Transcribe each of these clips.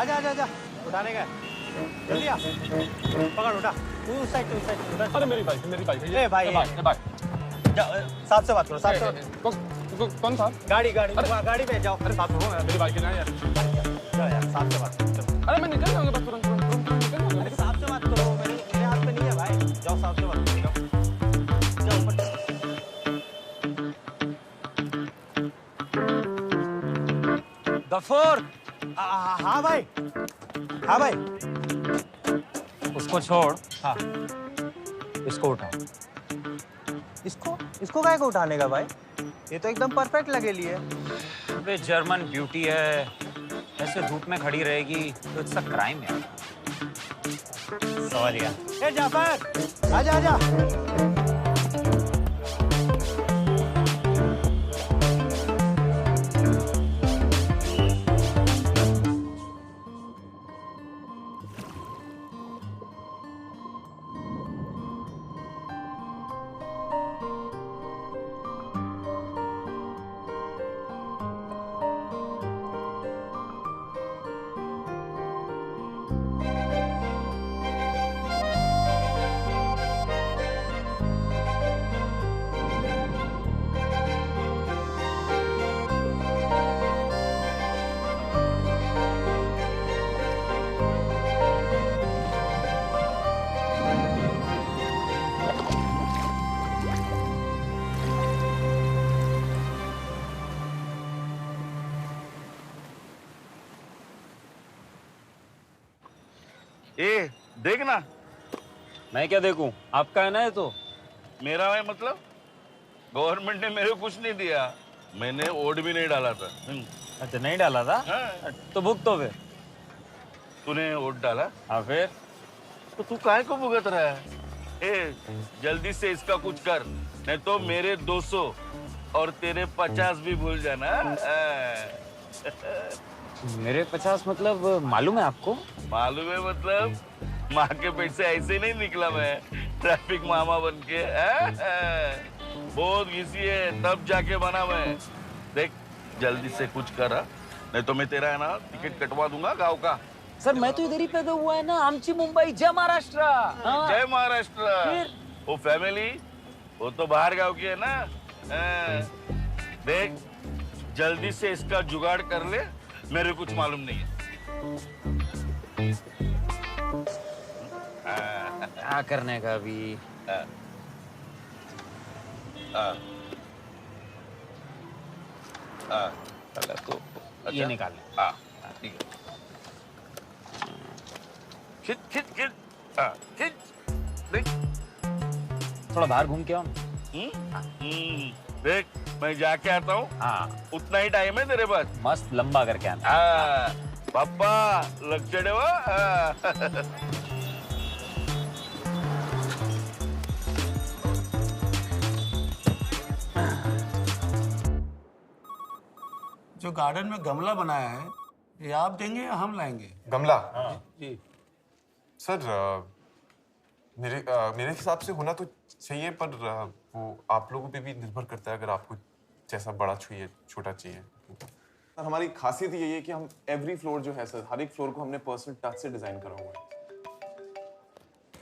आजा आजा आजा, उठाने का जल्दी आ, पकड़ उठा, तू उस साइड अरे मेरी बाइक ए भाई, साहब से बात करो, साहब से कौन था? गाड़ी गाड़ी पे जाओ। अरे बात करो, मेरी बाइक है ना यार। जाओ यार, साहब से बात करो। अरे मैं निकल जाऊंगा बस तुरंत निकल जाऊंगा। अरे साहब से बात करो, मेरे हाथ पे नहीं है भाई। जाओ साहब से बात करो, जाओ ऊपर। गफूर, हाँ भाई, हाँ भाई। उसको छोड़, हाँ, इसको उठा। इसको काय को उठाने का भाई? ये तो एकदम परफेक्ट लगे लिए। अबे जर्मन ब्यूटी है, ऐसे धूप में खड़ी रहेगी तो इट्स अ क्राइम है। समझ गया। ए जाफर, आजा आजा। ए, देखना। मैं क्या देखूं? आपका है ना ये तो। मेरा है मतलब? गवर्नमेंट ने मेरे को कुछ नहीं दिया, मैंने वोट भी नहीं डाला था। अच्छा, नहीं डाला था? हाँ। तो भुगतो फिर। तूने वोट डाला हाँ फिर? तो तू काहे को भुगत रहा है? ए, जल्दी से इसका कुछ कर, नहीं तो मेरे 200 और तेरे 50 भी भूल जाना। मेरे 50 मतलब मालूम है आपको? मालूम है मतलब? माँ के पेट से ऐसे नहीं निकला मैं, ट्रैफिक मामा बन के। बहुत घिसी है तब जाके बना मैं। देख जल्दी से कुछ कर, नहीं तो मैं तेरा है ना टिकट कटवा दूंगा गाँव का। सर मैं तो इधर ही पैदा हुआ है ना, आमची मुंबई, जय महाराष्ट्र। हाँ। जय महाराष्ट्र। फिर? वो फैमिली वो तो बाहर गाँव की है ना। देख जल्दी से इसका जुगाड़ कर ले, मेरे कुछ मालूम नहीं है। क्या करने का अभी? तो ये निकाल ले। हाँ ठीक है। खिंच खिंच खिंच, खिंच। देख थोड़ा बाहर घूम के आओ। देख मैं जाके आता हूँ। हाँ उतना ही टाइम है तेरे पास? मस्त लंबा करके आना। पापा लग चढ़े हुआ। जो गार्डन में गमला बनाया है, ये आप देंगे या हम लाएंगे? गमला? जी। सर मेरे हिसाब से होना तो चाहिए, पर वो आप लोगों पे भी निर्भर करता है, अगर आपको जैसा बड़ा चाहिए छोटा चाहिए। सर हमारी खासियत यही है कि हम एवरी फ्लोर जो है सर, हर एक फ्लोर को हमने पर्सनल टच से डिजाइन करा हुआ है।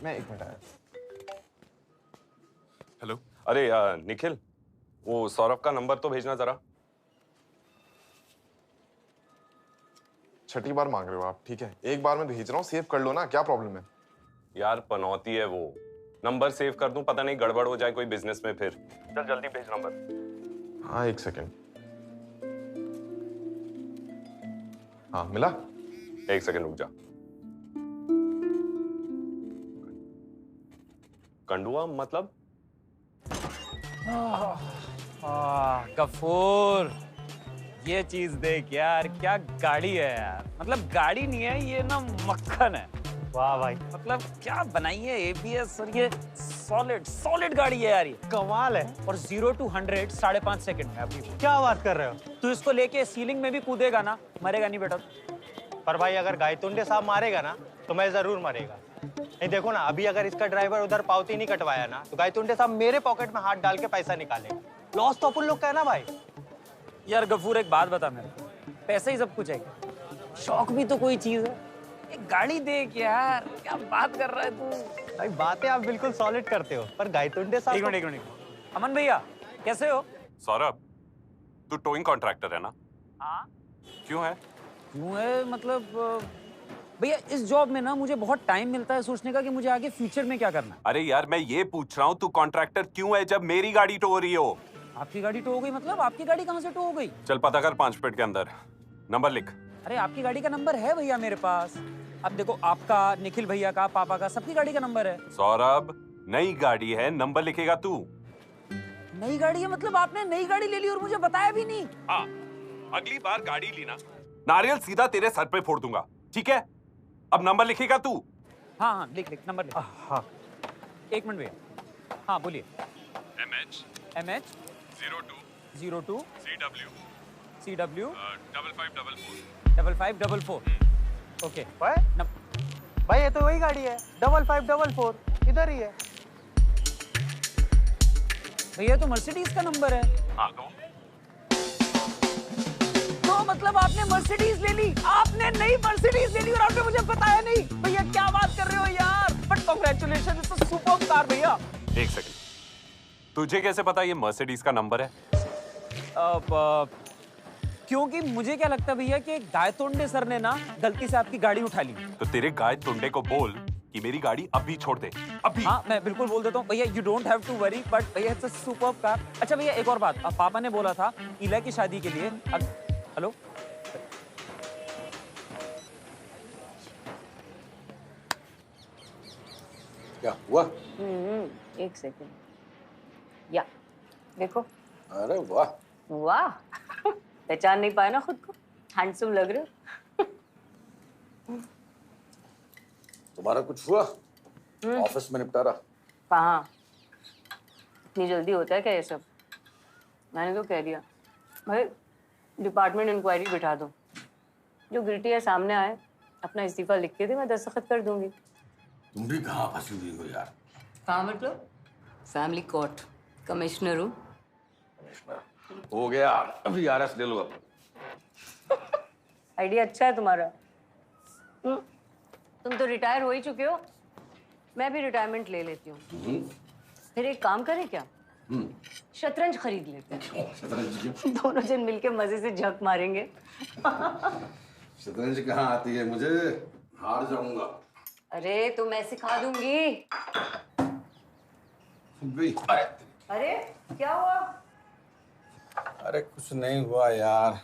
मैं एक मिनट आया। हेलो। अरे निखिल, वो सौरभ का नंबर तो भेजना जरा। छठी बार मांग रहे हो आप? ठीक है, एक बार मैं भेज रहा हूँ, सेव कर लो ना, क्या प्रॉब्लम है? यार पनौती है वो, नंबर सेव कर दूं, पता नहीं गड़बड़ हो जाए कोई बिजनेस में फिर। चल जल्दी भेज नंबर। हाँ एक सेकेंड। हाँ मिला? एक सेकेंड रुक जा। कंडुआ मतलब? गफूर, ये चीज देख यार, क्या गाड़ी है यार। मतलब गाड़ी नहीं है ये ना, मक्खन है। वाह भाई, मतलब क्या बनाई है, एबीएस और ये सॉलिड गाड़ी है यार ये। कमाल है। और 0 to 100 5.5 सेकंड में अभी। क्या बात कर रहे हो? तू इसको लेके सीलिंग में भी कूदेगा ना, मरेगा नहीं बेटा। पर भाई अगर गायतुंडे साहब मारेगा ना तो मैं जरूर मरेगा। नहीं देखो ना, अभी अगर इसका ड्राइवर उधर पावती नहीं कटवाया ना तो गायतुंडे साहब मेरे पॉकेट में हाथ डाल के पैसा निकालेगा। लॉस तो अपन लोग का है ना भाई। यार गफूर एक बात बता मेरे को, पैसे ही सब कुछ है क्या? शौक भी तो कोई चीज है। एक गाड़ी देख यार, क्या बात कर रहा है तू? भाई बातें आप बिल्कुल सॉलिड करते हो, पर गायतुंडे साहब एक मिनट, एक मिनट। अमन भैया कैसे हो? सौरभ, तू टोइंग कॉन्ट्रैक्टर है ना? हाँ। क्यों है? क्यों है मतलब भैया इस जॉब में ना मुझे बहुत टाइम मिलता है सोचने का कि मुझे आगे फ्यूचर में क्या करना है। अरे यार मैं ये पूछ रहा हूँ तू कॉन्ट्रैक्टर क्यों है जब मेरी गाड़ी टो रही हो? आपकी गाड़ी टो हो गई मतलब? आपकी गाड़ी कहाँ से टो हो गई? चल पता कर 5 मिनट के अंदर। नंबर लिख। अरे आपकी गाड़ी का नंबर है भैया मेरे पास। अब देखो आपका, निखिल भैया का, पापा का, सबकी गाड़ी का नंबर है। सौरभ, नई गाड़ी है, नंबर लिखेगा तू। नई गाड़ी है मतलब आपने नई गाड़ी ले ली और मुझे बताया भी नहीं? हाँ, अगली बार गाड़ी ली ना, नारियल सीधा तेरे सर पे फोड़ दूंगा, ठीक है? अब नंबर लिखेगा तू। हाँ हाँ लिख लिख नंबर लिख। हाँ 1 मिनट भैया। हाँ बोलिए। MH MH 02 02 CW 5544। 5544। ओके भाई भाई ये तो वही गाड़ी है, 5544 इधर ही है। भैया तो मर्सिडीज का नंबर है। हाँ तो मतलब आपने मर्सिडीज ले ली? आपने नई मर्सिडीज ले ली और आपने मुझे बताया नहीं? भैया क्या बात कर रहे हो यार? But congratulation, it's a superb car भैया। एक सेकंड, तुझे कैसे पता ये मर्सिडीज का नंबर है? क्योंकि मुझे क्या लगता है भैया कि गायतोंडे सर ने ना गलती से आपकी गाड़ी उठा ली। तो तेरे गाय तुंडे को बोल कि मेरी गाड़ी अभी छोड़ दे, अभी। हाँ मैं बिल्कुल बोल देता हूँ भैया, you don't have to worry, but भैया इट्स अ सुपर्ब कार। अच्छा भैया एक और बात, अब पापा ने बोला था इला की शादी के लिए हेलो क्या हुआ? एक सेकंड। या देखो। अरे वाह वाह पहचान नहीं पाया ना खुद को? हैंडसम लग रहे हो। तुम्हारा कुछ हुआ? ऑफिस में निपटारा? कहाँ, इतनी जल्दी होता है क्या ये सब? मैंने तो कह दिया भाई डिपार्टमेंट इंक्वायरी बिठा दो, जो गिल्टी है सामने आए, अपना इस्तीफा लिख के दे, मैं दस्तखत कर दूंगी। तुम भी कहाँ फंसी हुई हो यार? कहाँ मतलब? फैमिली कोर्ट, कमिश्नर हूँ। हो गया, अभी आरएस ले लो अब। आइडिया अच्छा है तुम्हारा। तुम तो रिटायर हो ही चुके हो, मैं भी रिटायरमेंट ले लेती हूँ। फिर एक काम करें क्या, शतरंज खरीद लेते हैं। शतरंज? दोनों जन मिलके मजे से झक मारेंगे। शतरंज कहाँ आती है, मुझे हार जाऊंगा। अरे तो मैं सिखा दूंगी। अरे क्या हुआ? अरे कुछ नहीं हुआ यार।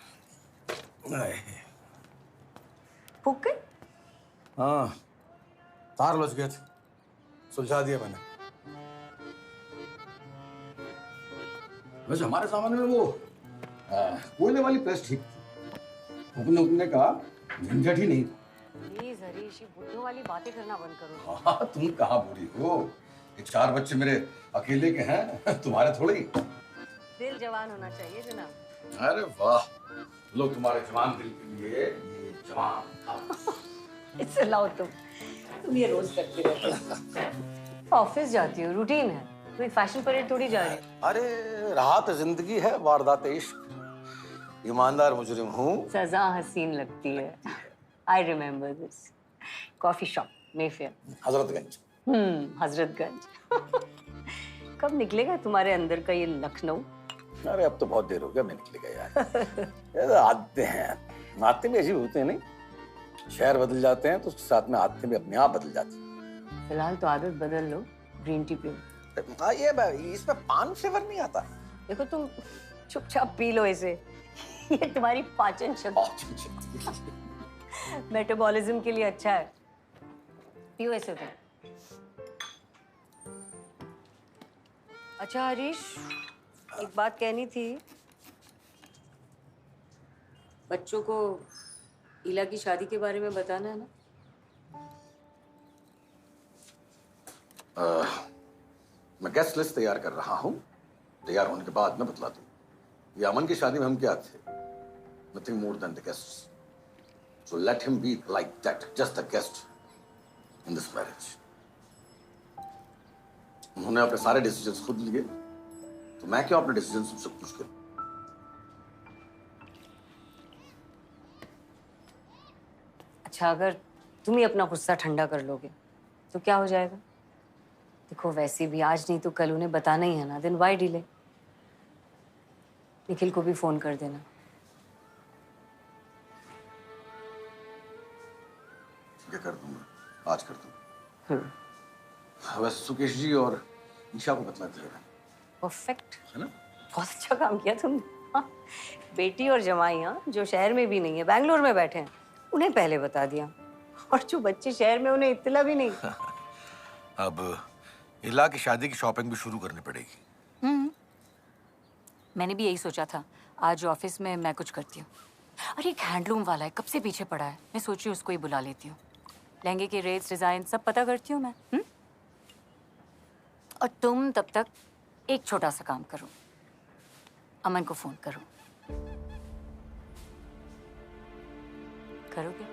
फूक गई? हाँ, तार लुझ गए थे, सुलझा दिया मैंने। वैसे हमारे सामने में वो कोयले वाली प्रेस ठीक थी, उसने कहा झंझट ही नहीं। प्लीज हरीश, ये बुद्धू वाली बातें करना बंद करो। हाँ, तुम कहाँ बुरी हो? ये 4 बच्चे मेरे अकेले के हैं, तुम्हारे थोड़ी। दिल जवान होना चाहिए जनाब। अरे वाह, लो तुम्हारे जवान दिल के लिए ये जवान। इससे लाओ तुम ये रोज करती रहती हो। ऑफिस जाती हो, रूटीन है, कोई फैशन परेड थोड़ी जा रही। अरे राहत जिंदगी है, वारदात इश्क। ईमानदार मुजरिम हूँ। सजा हसीन लगती है। I remember this. Coffee shop, Mayfair, Hazratganj. Hazratganj. कब निकलेगा तुम्हारे अंदर का ये लखनऊ? अरे अब तो बहुत देर हो गया, मैं निकलेगा यार। ये तो आदतें हैं, आदतें भी अजीब होते हैं नहीं? शहर बदल जाते हैं तो उसके साथ में आदतें भी अपने आप बदल जाती हैं। फिलहाल तो आदत बदल लो, ग्रीन टी पियो। हाँ, ये इसमें पान फ्लेवर नहीं आता। देखो तुम चुपचाप पी लो इसे, ये तुम्हारी पाचन शक्ति, मेटाबॉलिज्म के लिए अच्छा है। पियो ऐसे तो। अच्छा हरीश, एक बात कहनी थी। बच्चों को इला की शादी के बारे में बताना है ना? मैं गेस्ट लिस्ट तैयार कर रहा हूँ, तैयार होने के बाद मैं बतला दूँ। ये अमन की शादी में हम क्या थे? Nothing more than the guests. So let him be like that, just a guest in this marriage. उन्होंने अपने सारे डिसीजंस खुद लिए, तो मैं क्यों अपने डिसीजंस से पूछ कर? अच्छा, अगर तुम ही अपना गुस्सा ठंडा कर लोगे तो क्या हो जाएगा? देखो, वैसे भी आज नहीं तो कल उन्हें बताना ही है ना, देन व्हाई डिले? निखिल को भी फोन कर देना। ठीक है, कर दूंगा, आज कर दूंगा। वैसे सुकेश जी और ईशा को बतला दिया परफेक्ट है ना? बहुत अच्छा काम किया तुमने। हाँ, बेटी और जमाई, हाँ, जो शहर में भी नहीं है, बैंगलोर में बैठे हैं, उन्हें पहले बता दिया। और जो बच्चे शहर में, उन्हें इत्तला भी नहीं। अब इला की शादी की शॉपिंग भी शुरू करनी पड़ेगी। मैंने भी यही सोचा था, आज ऑफिस में मैं कुछ करती हूँ। अरे एक हैंडलूम वाला है, कब से पीछे पड़ा है, मैं सोच रही हूँ उसको ही बुला लेती हूँ। लहंगे के रेट्स, डिजाइन सब पता करती हूँ मैं। और तुम तब तक एक छोटा सा काम करो, अमन को फोन करो। करोगे?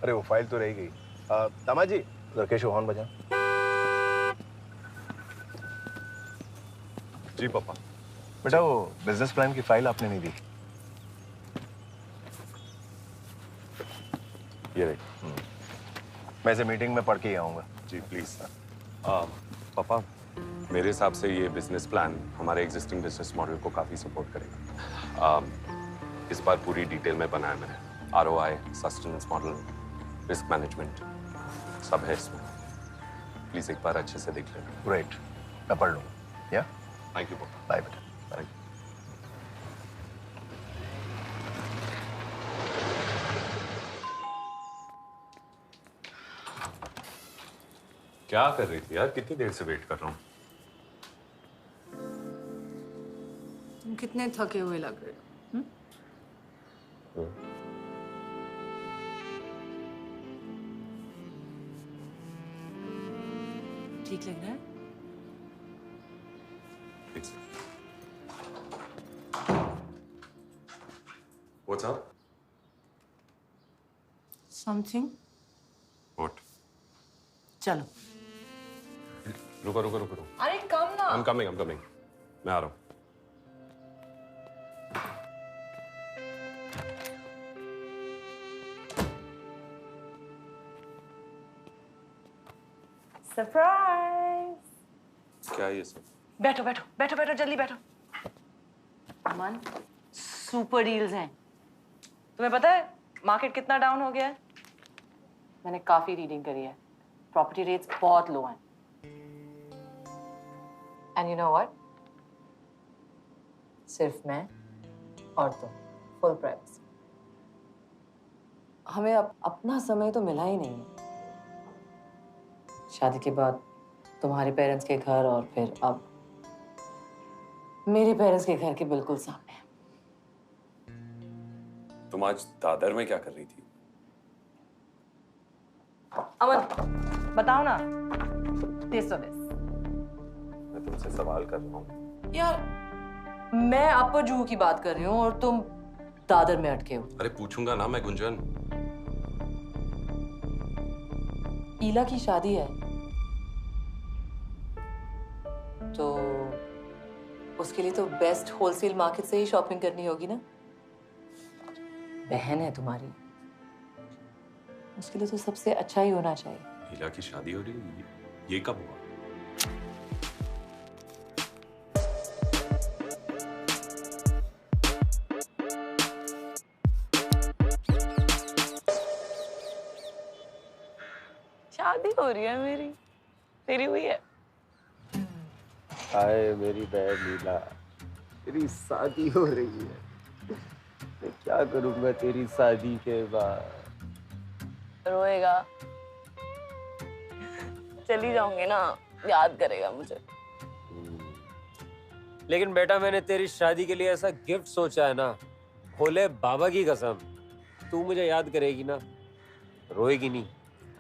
अरे वो फाइल तो रह गई। दामाद जी, उधर केशव हॉर्न बजा। जी पापा। बेटा वो बिजनेस प्लान की फाइल आपने नहीं दी। ये रही। मैं इसे मीटिंग में पढ़ के ही आऊंगा। जी प्लीज सर। पापा, मेरे हिसाब से ये बिजनेस प्लान हमारे एग्जिस्टिंग बिजनेस मॉडल को काफी सपोर्ट करेगा। इस बार पूरी डिटेल में बनाया मैंने, ROI, sustenance model, risk management सब है इसमें। प्लीज एक बार अच्छे से देख लेना। राइट, मैं पढ़ लूंगा। या थैंक यू पापा। बाय बेटा। Thank you. क्या कर रही थी यार? कितनी देर से वेट कर रहा हूँ। तुम कितने थके हुए लग रहे हो। ठीक लग रहा है? What's up? Something? What? चलो। रुको रुको रुको रुको। अरे कम ना। I'm coming. मैं आ रहा हूँ। सरप्राइज। क्या है ये सब? बैठो बैठो बैठो बैठो, जल्दी बैठो। अमन, सुपर डील्स हैं। तुम्हें पता है मार्केट कितना डाउन हो गया है? मैंने काफी रीडिंग करी है, प्रॉपर्टी रेट्स बहुत लो हैं। एंड यू नो व्हाट, सिर्फ मैं और तुम, फुल प्राइवेसी। हमें अपना समय तो मिला ही नहीं है। शादी के बाद तुम्हारे पेरेंट्स के घर और फिर अब मेरे पेरेंट्स के घर के बिल्कुल सामने। तुम आज दादर में क्या कर रही थी? अमन बताओ ना, this or this? मैं तुमसे सवाल कर रहा हूँ। यार मैं आपको जूहू की बात कर रही हूँ और तुम दादर में अटके हो। अरे पूछूंगा ना मैं, गुंजन। ईला की शादी है तो उसके लिए तो बेस्ट होलसेल मार्केट से ही शॉपिंग करनी होगी ना। बहन है तुम्हारी, उसके लिए तो सबसे अच्छा ही होना चाहिए। हीला की शादी हो रही है? ये कब हुआ? शादी हो रही है मेरी, तेरी हुई है? हाय मेरी बहन लीला, तेरी शादी हो रही है। मैं क्या करूंगा तेरी शादी के बाद? रोएगा। चली जाऊंगी ना, याद करेगा मुझे। लेकिन बेटा मैंने तेरी शादी के लिए ऐसा गिफ्ट सोचा है ना, भोले बाबा की कसम, तू मुझे याद करेगी ना, रोएगी नहीं,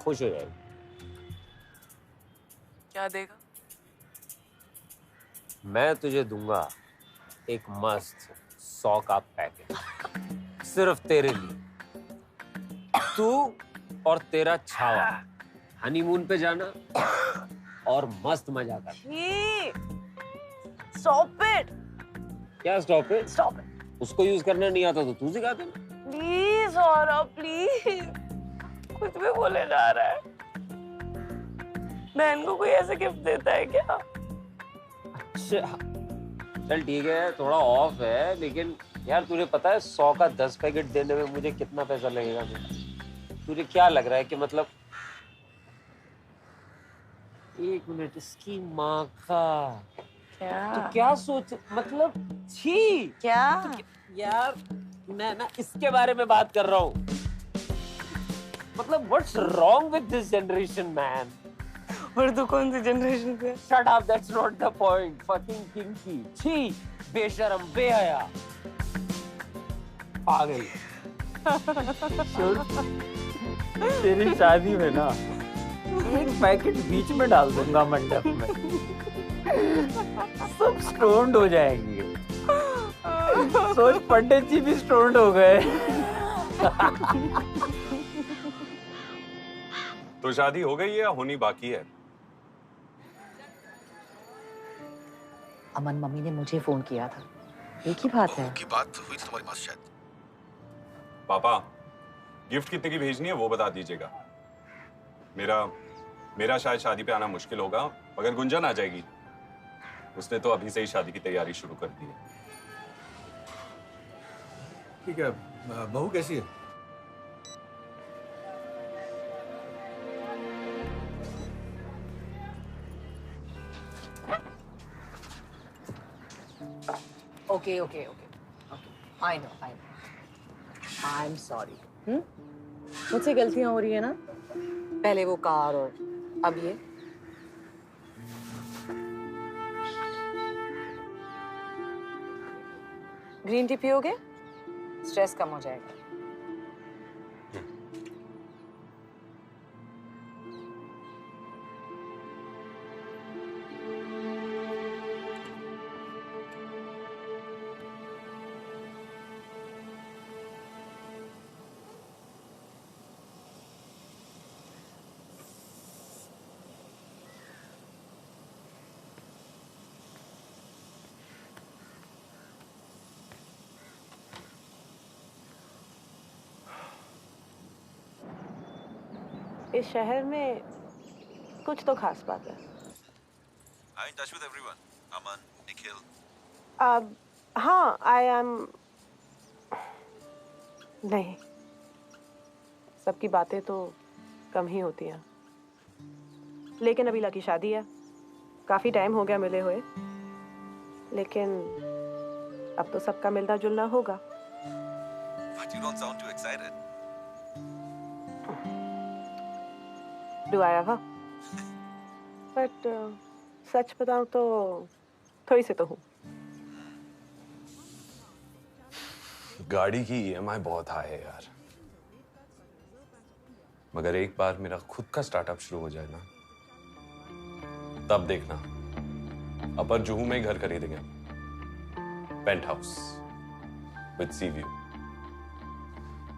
खुश हो जाएगी। क्या देगा? मैं तुझे दूंगा एक मस्त 100 का पैकेज, सिर्फ तेरे लिए। तू और तेरा छावा हनीमून पे जाना और मस्त मजा करना। Stop it. क्या स्टॉप है? Stop it. उसको यूज करना नहीं आता तो तू सिखा दे। Please, औरव, please. कुछ भी बोले जा रहा है। बहन को कोई ऐसे गिफ्ट देता है क्या? अच्छा चल ठीक है, थोड़ा ऑफ है, लेकिन यार तुझे पता है 100 का 10 पैकेट देने में मुझे कितना पैसा लगेगा मेरा? तुझे क्या लग रहा है कि मतलब 1 मिनट, इसकी माँ का क्या? तो क्या सोच, मतलब छी क्या? यार मैं ना इसके बारे में बात कर रहा हूँ। मतलब what's wrong with this generation man? और तू कौन सी जनरेशन से? Shut up, that's not the point. Fucking kinky. छी, बेशरम, बेहया। आ गई। तेरी शादी में ना एक पैकेट बीच में डाल दूंगा मंडप में, सब स्टोन्ड हो जाएंगे। सोच, पंडित जी भी स्टोन्ड हो गए। तो शादी हो गई है या होनी बाकी है? अमन, मम्मी ने मुझे फोन किया था, एक ही बात है। की बात हुई थी तुम्हारी माँ से शायद। पापा, गिफ्ट कितने की भेजनी है वो बता दीजिएगा। मेरा शायद शादी पे आना मुश्किल होगा, मगर गुंजन आ जाएगी। उसने तो अभी से ही शादी की तैयारी शुरू कर दी है। ठीक है, बहू कैसी है? Okay. I know. I'm sorry. मुझसे गलतियां हो रही है ना, पहले वो कार और अब ये। ग्रीन टी पियोगे? स्ट्रेस कम हो जाएगा। इस शहर में कुछ तो खास बात है। I'm in touch with everyone. Aman, Nikhil. हाँ, I am। नहीं, सबकी बातें तो कम ही होती हैं। लेकिन अभी लकी शादी है, काफी टाइम हो गया मिले हुए, लेकिन अब तो सबका मिलना जुलना होगा। But you don't sound too excited. Do I ever? But सच बताऊं तो थोड़ी सी तो हूँ। गाड़ी की EMI बहुत हाई है यार, मगर एक बार मेरा खुद का स्टार्टअप शुरू हो जाए ना, तब देखना अपर जुहू में घर खरीदेंगे, penthouse with sea view.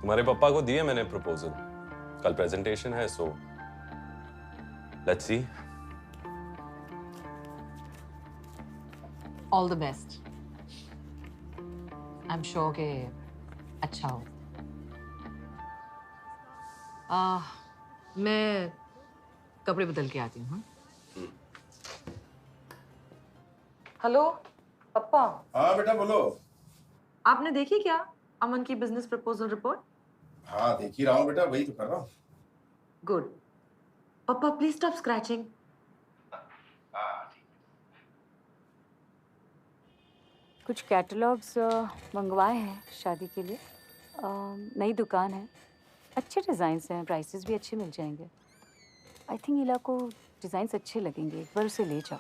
तुम्हारे पापा को दिए मैंने प्रपोजल, कल प्रेजेंटेशन है, so let's see. All the best. I am sure के अच्छा हो। मैं कपड़े बदल के आती हूँ। हेलो पप्पा। हाँ बेटा बोलो। आपने देखी क्या अमन की बिजनेस प्रपोजल रिपोर्ट? हाँ देख ही रहा हूँ बेटा, वही तो कर रहा हूँ। Good. Papa please stop scratching. कुछ कैटलॉग्स मंगवाए हैं शादी के लिए। नई दुकान है, अच्छे डिज़ाइंस हैं, प्राइसेस भी अच्छे मिल जाएंगे। आई थिंक इला को डिज़ाइंस अच्छे लगेंगे, एक बार उसे ले जाओ।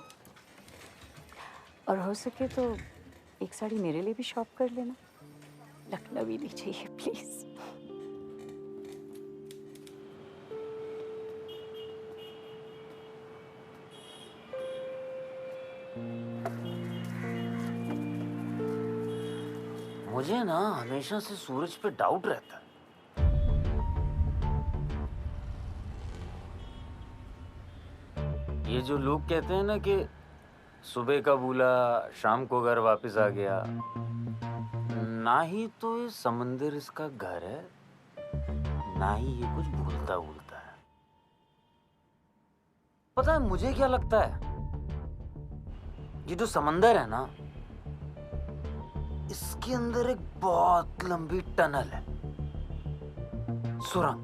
और हो सके तो एक साड़ी मेरे लिए भी शॉप कर लेना, लखनवी ले चाहिए प्लीज़। मुझे ना हमेशा से सूरज पे डाउट रहता है। ये जो लोग कहते हैं ना कि सुबह का भूला शाम को घर वापस आ गया। ना ही तो ये समंदर इसका घर है, ना ही ये कुछ भूलता भूलता है। पता है मुझे क्या लगता है? ये जो समंदर है ना, इसके अंदर एक बहुत लंबी टनल है, सुरंग।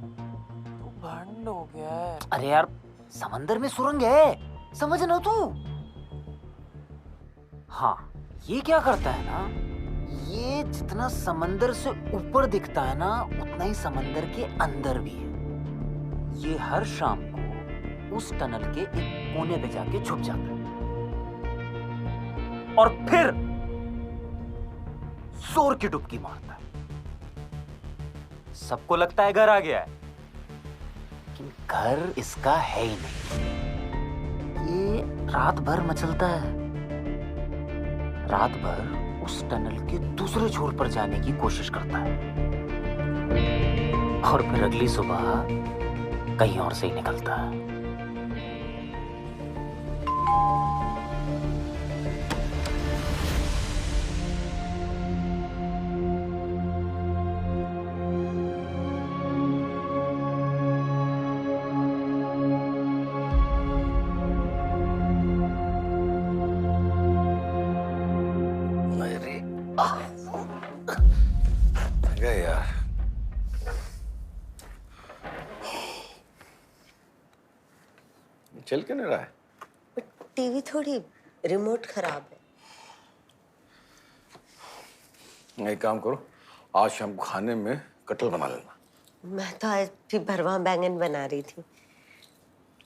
बंद हो गया है। अरे यार, समंदर में सुरंग है, समझ ना तू? हाँ, ये क्या करता है ना, ये जितना समंदर से ऊपर दिखता है ना, उतना ही समंदर के अंदर भी है। ये हर शाम को उस टनल के एक कोने पे जाके छुप जाता है और फिर जोर की डुबकी मारता है। सबको लगता है घर आ गया है, लेकिन घर इसका है ही नहीं। ये रात भर मचलता है, रात भर उस टनल के दूसरे छोर पर जाने की कोशिश करता है और फिर अगली सुबह कहीं और से ही निकलता है। चल क्यों नहीं रहा है? टीवी थोड़ी रिमोट खराब है। एक काम करो, आज शाम को खाने में कटल बना लेना। मैं तो आज भी भरवा बैंगन बना रही थी,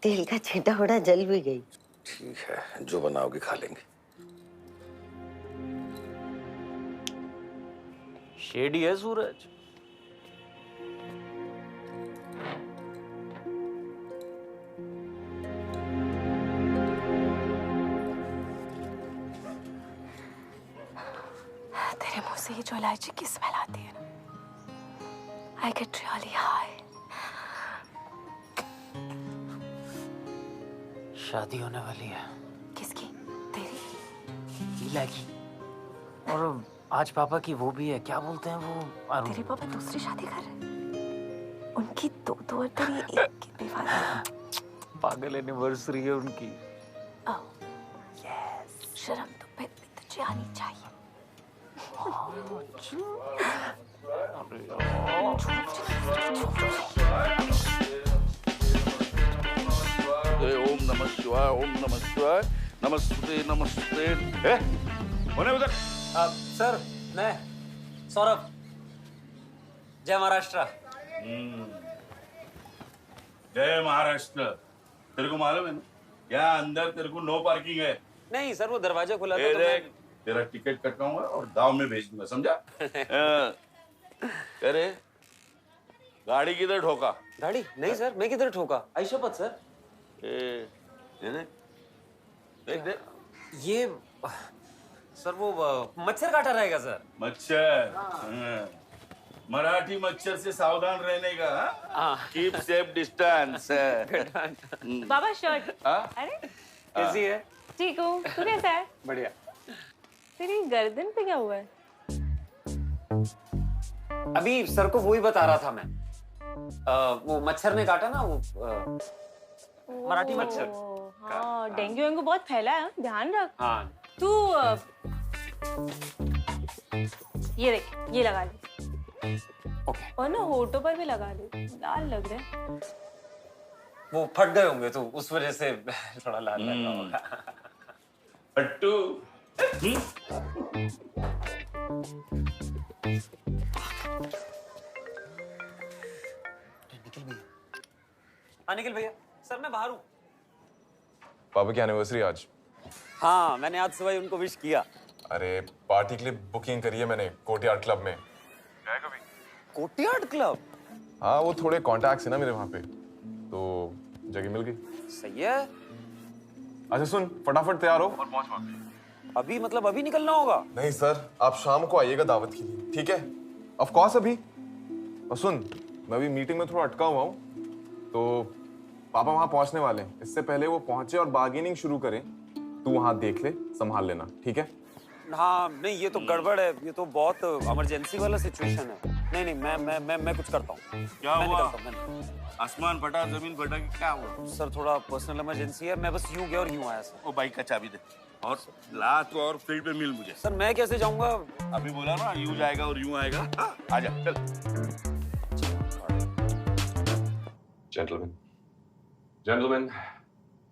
तेल का छींटा उड़ा जल भी गई। ठीक है, जो बनाओगे खा लेंगे। शेडी है सूरज। तेरे मुंह से ये जो इलायची की स्मेल आती है ना, I get really high. शादी होने वाली है। किसकी? तेरी? लीला की। और आज पापा की वो भी है, क्या बोलते हैं वो? तेरे पापा दूसरी शादी कर रहे? उनकी दो और तेरी एक की बीवारी। पागल एनिवर्सरी है उनकी। ओह, यस, शर्म तो फिर भी तुझे आनी चाहिए। ओम नमः शिवाय, ओम नमः शिवाय, नमस्ते नमस्ते। होने उधर। सर, मैं सौरभ, जय महाराष्ट्र। जय महाराष्ट्र। तेरे को मालूम है ना, यहाँ अंदर तेरे को नो पार्किंग है। नहीं सर, वो दरवाजा खुला था तो मैं... तेरा टिकट कटवाऊंगा और दाव में भेज दूंगा, समझा? अरे गाड़ी किधर ठोका? गाड़ी नहीं सर, मैं किधर ठोका? आई शपथ सर। देख ये सर वो मच्छर काटा रहेगा सर। मच्छर? मराठी मच्छर से सावधान रहने का। Keep safe distance. बाबा शर्ट। अरे कैसी है? ठीक हूँ, तू कैसा है? बढ़िया। तेरी गर्दन पे क्या हुआ है? अभी सर को वही बता रहा था मैं। वो मच्छर ने काटा ना, वो मराठी मच्छर। हाँ, डेंगू वेंगू बहुत फैला है, ध्यान रख। हाँ। तू ये देख, ये लगा ले। ओके। और ना होठों पर भी लगा ले, लाल लग रहे हैं। वो फट गए होंगे तो उस वजह से थोड़ा लाल लग रहा होगा। हट्टू। निखिल भैया, सर मैं बाहर हूँ। पापा की एनिवर्सरी आज। हाँ, मैंने आज सुबह उनको विश किया। अरे पार्टी के लिए बुकिंग करी है मैंने कोर्टयार्ड क्लब में। गए कभी? Courtyard club? हाँ, वो थोड़े कॉन्टैक्ट्स है ना मेरे वहाँ पे, तो जगह मिल गई। सही है। अच्छा सुन, फटाफट तैयार हो और पहुंच वहाँ। अभी मतलब अभी निकलना होगा? नहीं सर, आप शाम को आइएगा दावत के लिए, ठीक है? ऑफ कोर्स अभी। और सुन, मैं अभी मीटिंग में थोड़ा अटका हुआ हूँ, तो पापा वहाँ पहुँचने वाले हैं। इससे पहले वो पहुँचे और बार्गेनिंग शुरू करें, तू वहां देख ले, संभाल लेना, ठीक है? हाँ नहीं, ये तो गड़बड़ है, ये तो बहुत इमरजेंसी वाला सिचुएशन है। नहीं नहीं, मैं कुछ करता हूँ। क्या हुआ? आसमान फटा, जमीन फटा, क्या हुआ? सर थोड़ा पर्सनल इमरजेंसी है, मैं बस यूं गया और यूं आया सर। वो बाइक का चाबी दे और ला तो और फील्ड पे मिल मुझे। सर मैं कैसे जाऊंगा? अभी बोला ना, यूं जाएगा और यूं आएगा। आजा चल।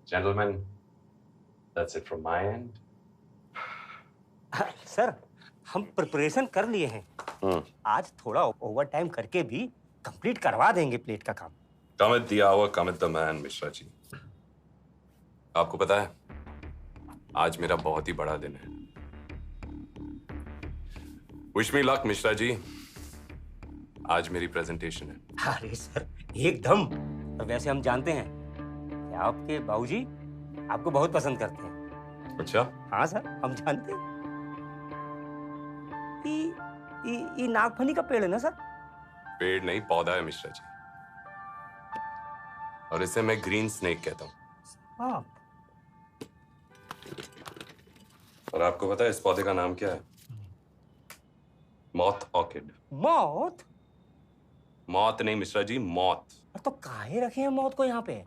Gentlemen, that's it from my end. Sir हम प्रिपरेशन कर लिए हैं। आज थोड़ा ओवर टाइम करके भी कंप्लीट करवा देंगे प्लेट का काम। Cometh the hour, cometh the man, Mishra ji. आपको पता है, आज मेरा बहुत ही बड़ा दिन है। Wish me luck, Mishra ji. आज मेरी प्रेजेंटेशन है। अरे सर एकदम। वैसे हम जानते हैं कि आपके बाबूजी आपको बहुत पसंद करते हैं। अच्छा? हाँ सर, हम जानते हैं। ये नागफनी का पेड़ है ना सर? पेड़ नहीं, पौधा है मिश्रा जी, और इसे मैं ग्रीन स्नेक कहता हूँ। हाँ। और आपको पता है इस पौधे का नाम क्या है? Moth orchid. मौत? मौत नहीं मिश्रा जी, मौत। तो काहे रखे हैं मौत को यहाँ पे?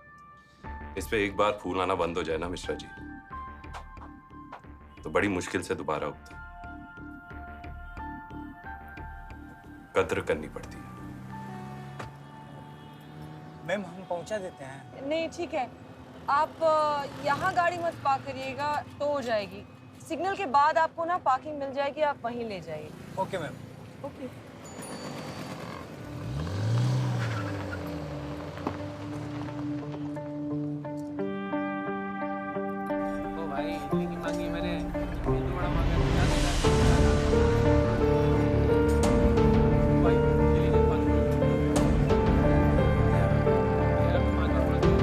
इस पे एक बार फूल आना बंद हो जाए ना मिश्रा जी, तो बड़ी मुश्किल से दोबारा उगता है। कद्र करनी पड़ती है। मैम हम पहुंचा देते हैं। नहीं ठीक है, आप यहाँ गाड़ी मत पार्क करिएगा, तो हो जाएगी। सिग्नल के बाद आपको ना पार्किंग मिल जाएगी, आप वहीं ले जाइए। Okay ma'am. ओके। ओ भाई इतनी की मांगी मैंने, इतनी तो बड़ा मांगा है, क्या देना है? भाई चलिए जी, पानी यार मांगा थोड़ा तो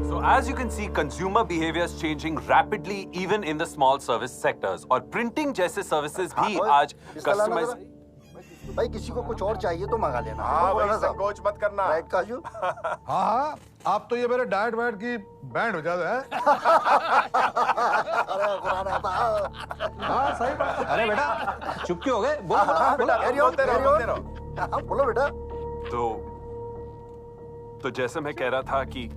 So as you can see, consumer behavior is changing rapidly even in the small service sectors. और printing जैसे services भी आज customize। भाई किसी को कुछ और चाहिए तो मंगा लेना। हाँ भाई, संकोच मत करना। राइट काजू? हाँ, आप तो ये मेरे डाइट वाइट की बैंड हो जाते हैं। अरे पुराना था। हाँ सही बात। अरे बेटा चुप क्यों हो गए? बोलो बेटा, बोलते रहो। बोलो बेटा। तो जैसे मैं कह रहा था कि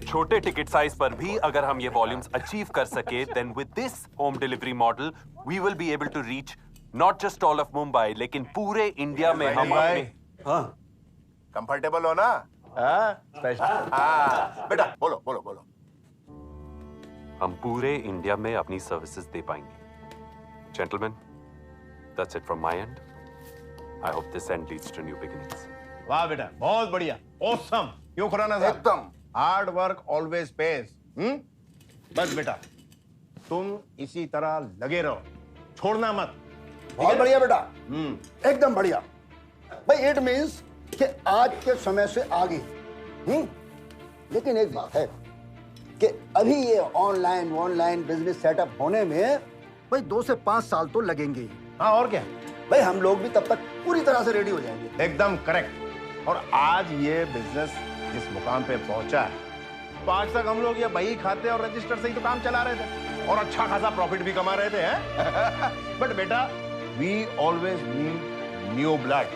छोटे टिकट साइज पर भी अगर हम ये वॉल्यूम्स अचीव कर सके, then with this home delivery model we will be able to reach not just all of Mumbai, लेकिन पूरे इंडिया में हम अपने। हाँ कंफर्टेबल हो ना? हाँ बेटा बोलो बोलो बोलो। हम पूरे इंडिया में अपनी सर्विसेज दे पाएंगे। Gentlemen, that's it from my end. I hope this end leads to new beginnings. वाह बेटा, बहुत बढ़िया, ऑसम। क्यों खुराना साहब? एकदम। Hard work always page. बस बेटा तुम इसी तरह लगे रहो, छोड़ना मत। बहुत बढ़िया बेटा, एकदम बढ़िया। भाई इट मीन्स कि आज के समय से आगे। लेकिन एक बात है कि अभी ये ऑनलाइन बिजनेस सेटअप होने में भाई 2 से 5 साल तो लगेंगे। हाँ और क्या भाई, हम लोग भी तब तक पूरी तरह से रेडी हो जाएंगे। एकदम करेक्ट। और आज ये बिजनेस जिस मुकाम पे पहुंचा है, तो आज तक हम लोग ये बही खाते और रजिस्टर से ही तो काम चला रहे थे और अच्छा खासा प्रॉफिट भी कमा रहे थे, हैं? बट बेटा we always need new blood,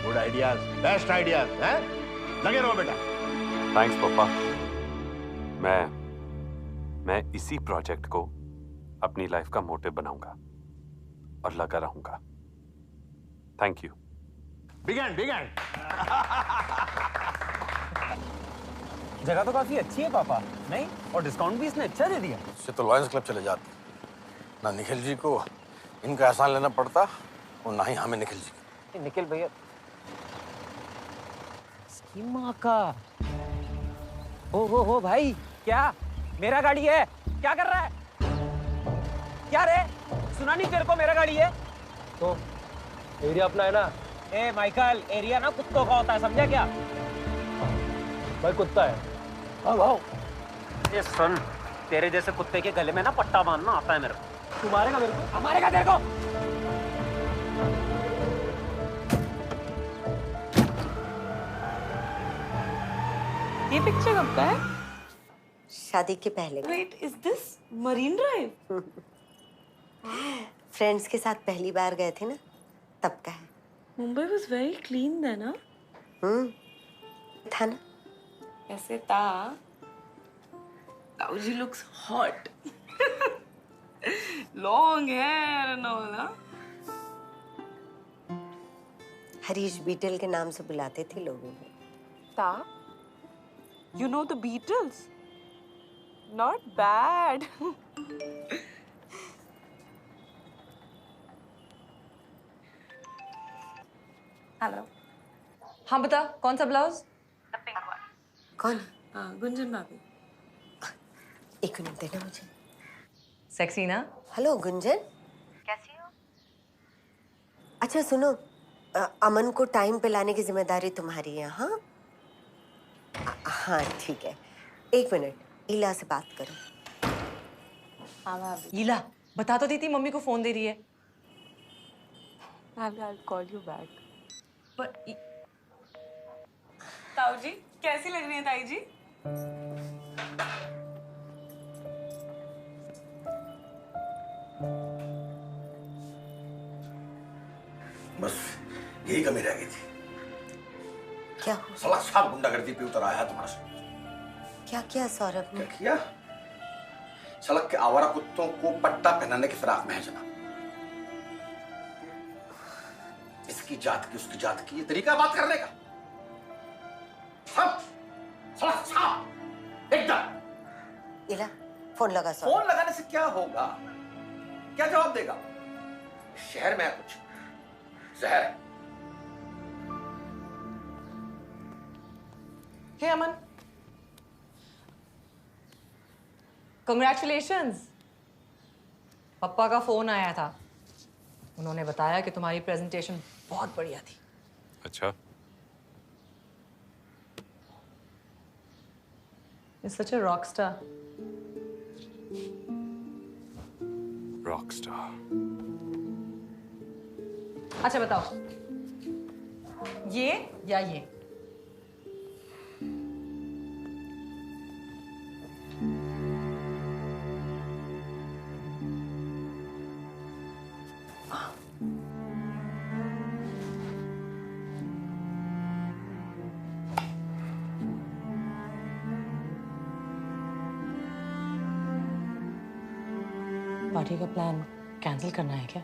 good ideas, best ideas, हैं? लगे रहो बेटा। थैंक्स पापा। मैं इसी प्रोजेक्ट को अपनी लाइफ का मोटिव बनाऊंगा और लगा रहूंगा। Thank you. बिगन जगह तो काफी अच्छी है पापा, नहीं? और डिस्काउंट भी इसने अच्छा दे दिया। इससे तो लॉयंस क्लब चले जाते, ना निखिल जी को इनका एहसान लेना पड़ता और ना ही हमें निखिल जी। निखिल भैया इसकी माँ का। हो भाई, क्या मेरा गाड़ी है? क्या कर रहा है? क्या रे, सुना नहीं तेरे को मेरा गाड़ी है? तो एरिया अपना है ना? ए माइकल, एरिया ना कुत्तों का होता है, समझा क्या? भाई कुत्ता है। हाँ भाव। ये सुन, तेरे जैसे कुत्ते के गले में ना पट्टा बांधना आता है मेरे को। तू मारेगा मेरे को? मारेगा तेरे को? ये पिक्चर कब का है? शादी के पहले। Wait, is this Marine Drive? Friends के साथ पहली बार गए थे ना, तब का है। Mumbai was very clean then, huh? था ना? ऐसे था। Tauji looks hot. Long hair and all, huh? Harish बीटल के नाम से बुलाते थे लोगों को। ता? You know the Beatles? Not bad. Hello. हाँ बता, कौन सा ब्लाउज? कौन? हाँ, गुंजन भाभी। एक मिनट देना मुझे। सेक्सी ना? हेलो गुंजन, कैसी हो? अच्छा सुनो, अमन को टाइम पे लाने की जिम्मेदारी तुम्हारी है। हाँ हाँ ठीक है, एक मिनट, लीला से बात करो। हाँ भाभी। लीला, बता तो देती, मम्मी को फोन दे रही है। I'll call you back. पर ताऊ जी, कैसी लग रही है ताई जी? बस यही कमी रह गई थी। क्या? साला साफ गुंडागर्दी पे उतर आया तुम्हारा साथ। क्या किया सौरभ ने? क्या किया? सड़क के आवारा कुत्तों को पट्टा पहनाने की फिराक में है जनाब। इसकी जात की, उसकी जात की, ये तरीका बात करने का। सब सड़क साफ एकदम। लीला, फोन लगा सौरभ। फोन लगाने से क्या होगा? क्या जवाब देगा? शहर में है कुछ जहर। हे अमन, कंग्रेचुलेशंस। पप्पा का फोन आया था, उन्होंने बताया कि तुम्हारी प्रेजेंटेशन बहुत बढ़िया थी। अच्छा, You're such a rock star. Rockstar. अच्छा बताओ, ये या ये? पार्टी का प्लान कैंसिल करना है क्या?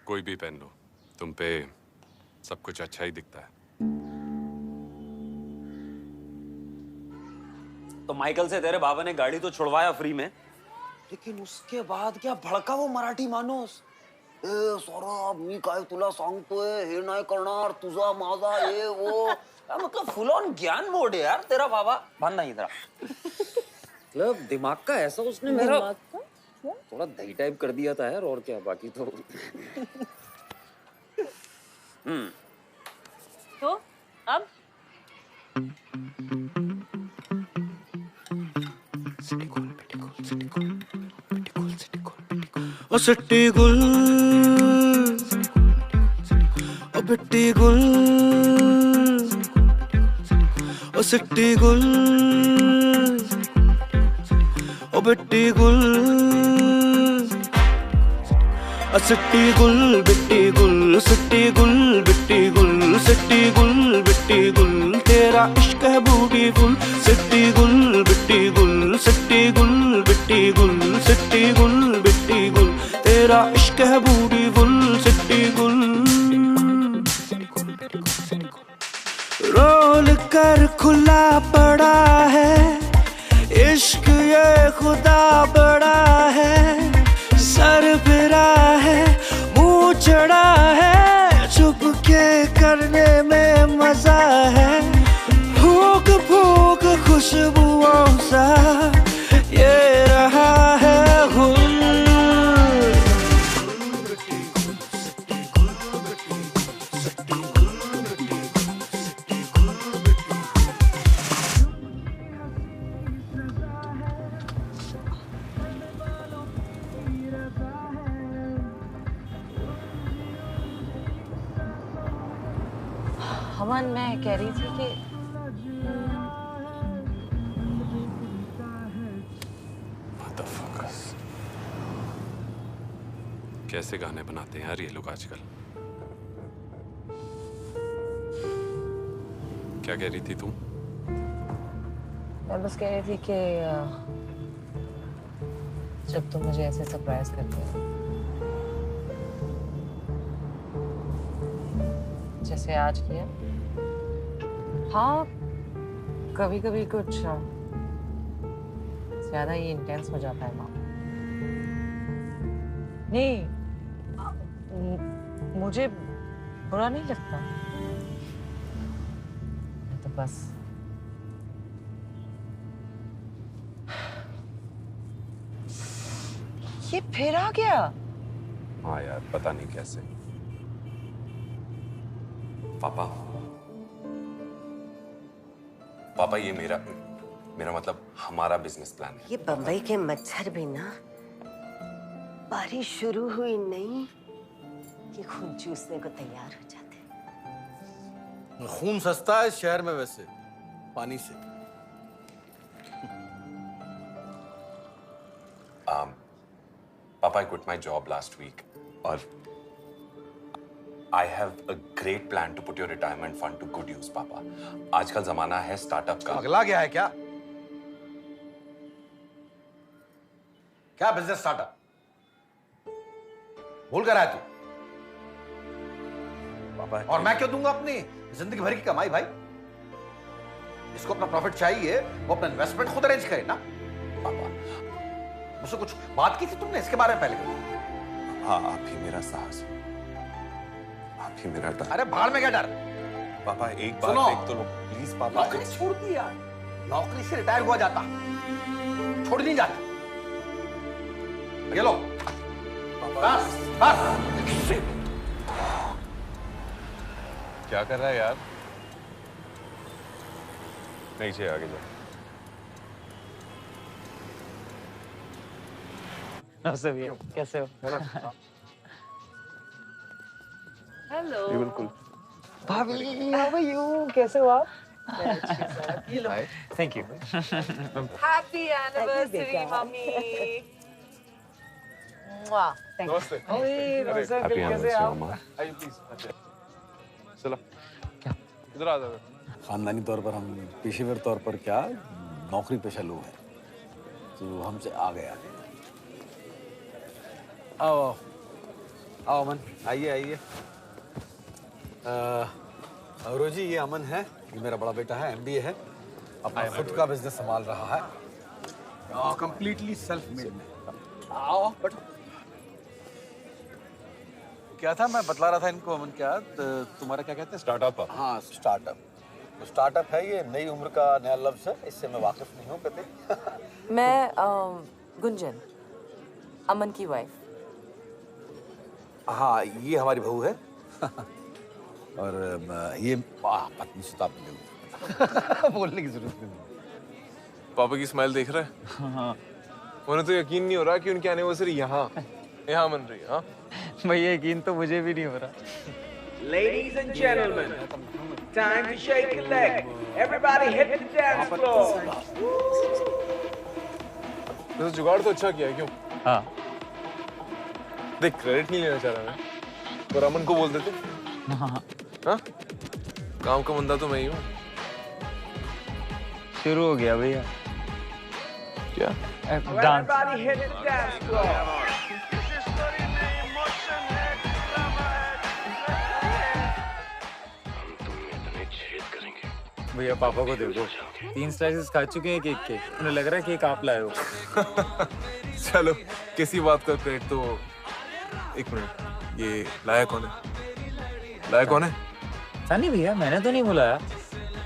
कोई भी पहन लो, तुम पे सब कुछ अच्छा ही दिखता है। तो माइकल से तेरे बाबा ने गाड़ी तो छुड़वाया फ्री में, लेकिन उसके बाद क्या भड़का वो मराठी माणूस। ए सौरभ, मी काय तुला सांगतोय, हे नाही करणार, तुझा माझा ये वो। मतलब फुल ऑन ज्ञान मोड है यार तेरा बाबा। बांध नहीं इधर। मतलब दिमाग का ऐसा उसने मेरा थोड़ा दही टाइप कर दिया था यार, और क्या, बाकी तो तो अब ओ सिटी गुल, ओ बिट्टी गुल, ओ सिटी गुल, ओ बिट्टी गुल, ओ सिटी गुल, बिट्टी गुल, सिटी गुल, बिट्टी गुल, सिटी गुल, बिट्टी गुल, तेरा इश्क है ब्यूटीफुल। सिटी गुल, बिट्टी गुल, सिटी गुल, बिट्टी गुल, सिटी गुल, बिट्टी गुल, तेरा इश्क है ब्यूटीफुल। सिटी गुल, रोल कर खुला पड़ा है इश्क, ये खुदा बड़ा है। सर फिरा है, मुंह चढ़ा है, चुप के करने में मजा है। फूक फूक खुशबुओं सा ये रहा है गुल। अमन, मैं कह रही थी कि कैसे गाने बनाते हैं यार ये लोग आजकल। क्या कह रही थी तुम? मैं बस कह रही थी कि जब तुम मुझे ऐसे सरप्राइज करते हो जैसे आज किया, हाँ कभी कभी कुछ ज्यादा ही इंटेंस हो जाता है माँ। नहीं, मुझे बुरा नहीं लगता, तो बस ये फिर आ गया। हाँ यार, पता नहीं कैसे। पापा ये मेरा मतलब हमारा बिजनेस प्लान है। ये बंबई के मच्छर भी ना बारिश शुरू हुई नहीं कि खून चूसने को तैयार हो जाते। खून सस्ता है शहर में वैसे पानी से। पापा, I quit my job last week और I have a great plan to put your retirement fund to good use, पापा। आजकल जमाना है स्टार्टअप का। अगला गया है क्या? क्या बिजनेस स्टार्टअप? भूल कर आया तू? पापा, और मैं क्यों दूंगा अपनी जिंदगी भर की कमाई भाई? इसको अपना प्रॉफिट चाहिए, वो अपना इन्वेस्टमेंट खुद अरेंज करे ना। पापा, मुझसे कुछ बात की थी तुमने इसके बारे में पहले? हाँ, आप ही मेरा साहस, आप ही मेरा डर। अरे भाड़ में क्या डर? पापा एक बार देख तो लो प्लीज। पापा नौकरी छोड़ दी यार, नौकरी से रिटायर हुआ जाता, छोड़ नहीं जाती। ये लो बस बस। क्या कर रहा है यार? नहीं चाहिए, आगे जा। नमस्ते भैया, कैसे हो? हेलो। बिल्कुल। भाभी, हाउ आर यू? कैसे हो आप? ये लो। Thank you. Happy anniversary mummy. नमस्ते। हैप्पी एनिवर्सरी अम्मा। आइए प्लीज। चलो क्या इधर आ जाओ। खानदानी तौर पर हम पेशेवर तौर पर क्या नौकरी पेशा लोग हैं, तो हमसे आ गया। आओ आओ आओ अमन, आइए आइए। रोजी, ये अमन है, ये मेरा बड़ा बेटा है, MBA है, अपना खुद का बिजनेस संभाल रहा है, कंप्लीटली सेल्फ मेड। आओ बट क्या था, मैं बतला रहा था इनको अमन, क्या तुम्हारा क्या कहते हैं? स्टार्टअप। हाँ स्टार्टअप। स्टार्टअप है, ये नई उम्र का नया लफ्ज है, इससे मैं वाकिफ नहीं हूँ कभी। मैं गुंजन, अमन की वाइफ। हाँ, ये हमारी बहू है। और ये पत्नी सुताप बोलने की जरूरत नहीं। पापा की स्माइल देख रहा है? हाँ। उन्हें तो यकीन नहीं हो रहा कि उनकी एनिवर्सरी यहाँ मन रही है। हाँ भैया, यकीन तो मुझे भी नहीं हो रहा। Ladies and gentlemen, time to shake a leg. Everybody hit the dance floor. तो जुगाड़ तो अच्छा किया है, क्यों? हाँ। देख, क्रेडिट नहीं लेना चाह रहा मैं, पर अमन को बोल देते। हाँ। हाँ? काम का बंदा तो मैं ही हूँ। शुरू हो गया भैया। क्या? Dance. Everybody hit the dance floor. भैया पापा को देखो, 3 स्लाइसेस खा चुके हैं केक के, उन्हें लग रहा है केक आप लाए हो। चलो किसी बात का क्रेडिट तो। एक मिनट, ये लाया कौन है? लाया कौन है? सनी भैया, मैंने तो नहीं बुलाया।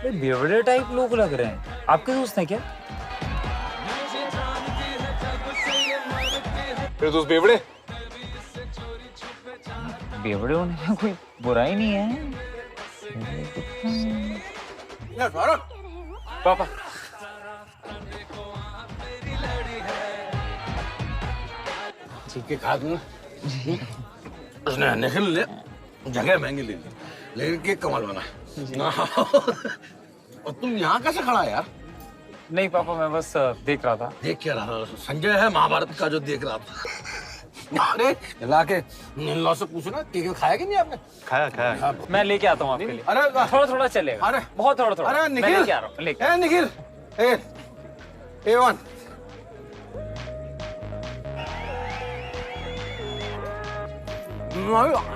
बेवड़े टाइप लोग लग रहे हैं, आपके दोस्त हैं क्या? तेरे दोस्त बेवड़े? बेवड़े होने में कोई बुराई नहीं है। पापा के खा दूं। उसने निकल ले, जगह महंगी ले ली, लेकिन केक कमाल बना है। और तुम यहाँ कैसे खड़ा है यार? नहीं पापा, मैं बस देख रहा था। देख क्या रहा था? संजय है महाभारत का जो देख रहा था। अरे ला के इन-लॉ से पूछो ना, केक खाया कि नहीं आपने? खाया। मैं लेके आता हूँ आपके लिए। अरे थोड़ा थोड़ा चलेगा। अरे बहुत थोड़ा। अरे मैं लेके आ रहा हूँ। निखिल, A1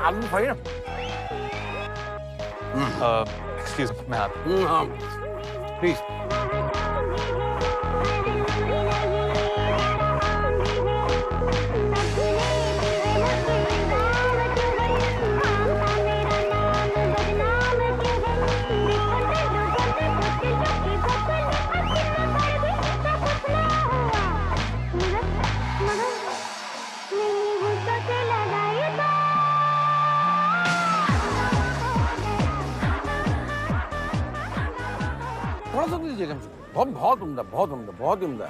आलू भाई ना। एक्सक्यूज मैं आता हाँ प्लीज। थोड़ा सा दीजिएगा हमसे। बहुत उम्दा, बहुत उम्दा, बहुत उम्दा।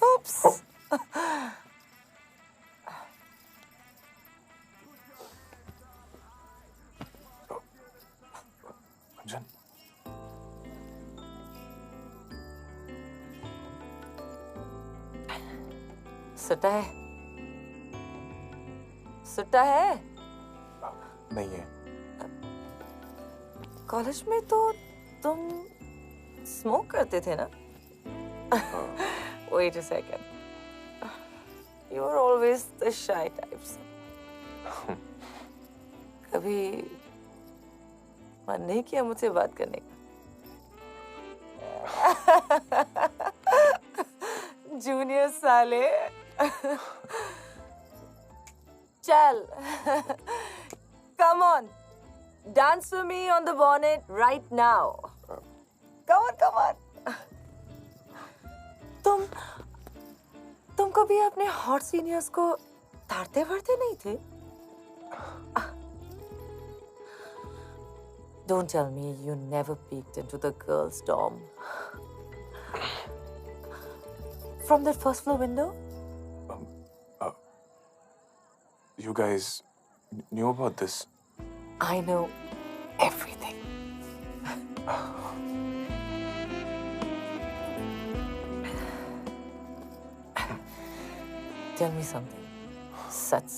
Oops. अंजन, सुटा है? सुटा है? नहीं है। कॉलेज में तो तुम स्मोक करते थे ना? Wait a second. You were always the shy types. कभी मन नहीं किया मुझसे बात करने का? जूनियर साले। चल, come on, dance with me on the bonnet right now. Come on. तुम कभी अपने हॉट सीनियर्स को ताड़ते वाड़ते नहीं थे? Don't tell me you never peeked into the girls' dorm. From that first floor window? You guys knew about this? I know everything. Tell me something. Such.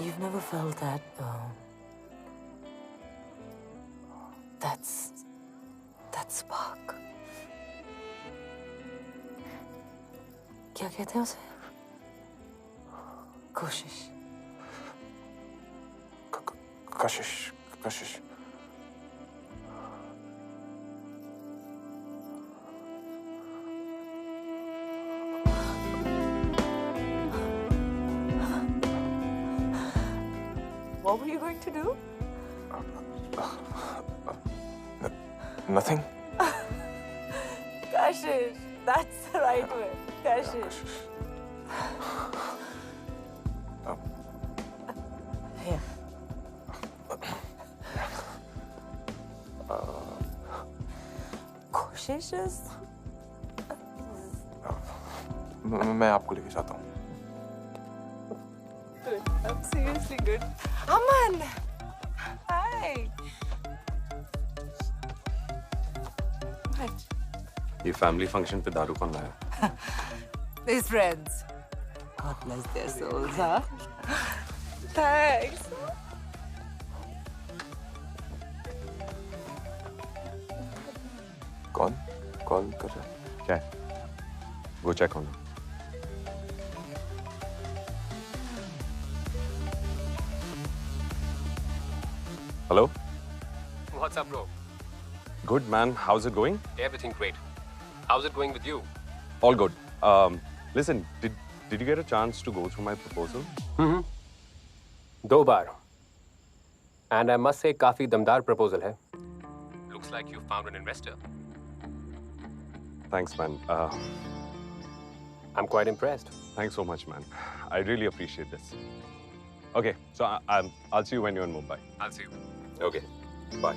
You've never felt that, that spark. क्या कहते हैं उसे? कोशिश। कशिश। What were you going to do? Nothing. Kashish. That's the right word. Kashish. Here. Koshish is... मैं आपको लेके जाता हूँ। Good. I'm seriously good. Aman! Hi! What? ये फैमिली फंक्शन पे दारू कौन लाया? His friends. God bless their souls, huh? Thanks. कौन कॉल कर रहा है? क्या है? वो चेक होना। Hello? What's up, bro? Good, man. How's it going? Everything great. How's it going with you? All good. Listen, did you get a chance to go through my proposal? Mm-hmm. 2 bar. And I must say, काफी दमदार proposal है. Looks like you found an investor. Thanks, man. I'm quite impressed. Thanks so much, man. I really appreciate this. Okay, so I'll see you when you're in Mumbai. I'll see you. Okay, bye.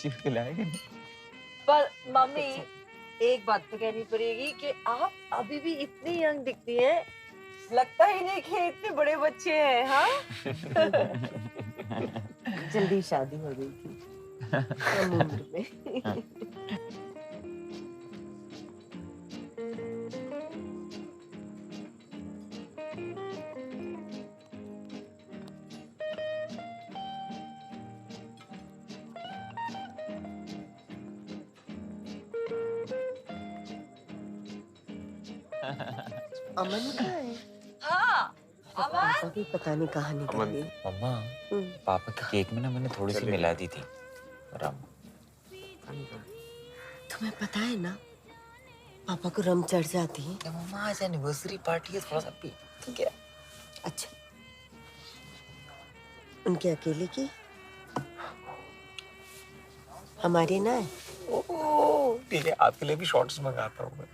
Chief खिलाएगा नहीं। पर mummy एक बात तो कहनी पड़ेगी कि आप अभी भी इतनी यंग दिखती हैं, लगता ही नहीं कि इतने बड़े बच्चे हैं। हाँ जल्दी शादी हो गई थी कम उम्र में। अमन कहाँ है? हाँ पापा की पता नहीं कहाँ निकल गई। मम्मा पापा के केक में ना मैंने थोड़ी सी मिला दी थी रम। तुम्हें पता है ना पापा को रम चढ़ जाती है। मम्मा आज एनिवर्सरी पार्टी है, थोड़ा सा पी ठीक है। अच्छा उनके अकेले की हमारी ना है। ओह ठीक है, आपके लिए भी शॉर्ट्स मंगाता हूँ मैं।